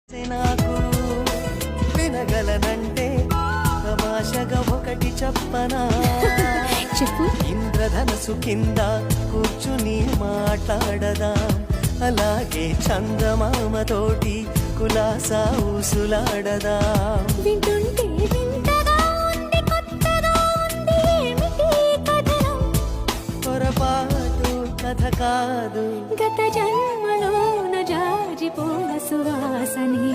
నాకు వినగలనంటే తమాషగా ఒకటి చెప్పనా చెప్పు. ఇంద్రధనసు కింద కూర్చుని మాట్లాడదా, అలాగే చందమామతోటి కులాసా ఊసులాడదా. వింటుంటే వింతగా ఉంది, కొత్తగా ఉంది, ఏమిటి కథనం? పొరపాటు కథ కాదు, గత జన్మలోన జాజిపూల సువాసనే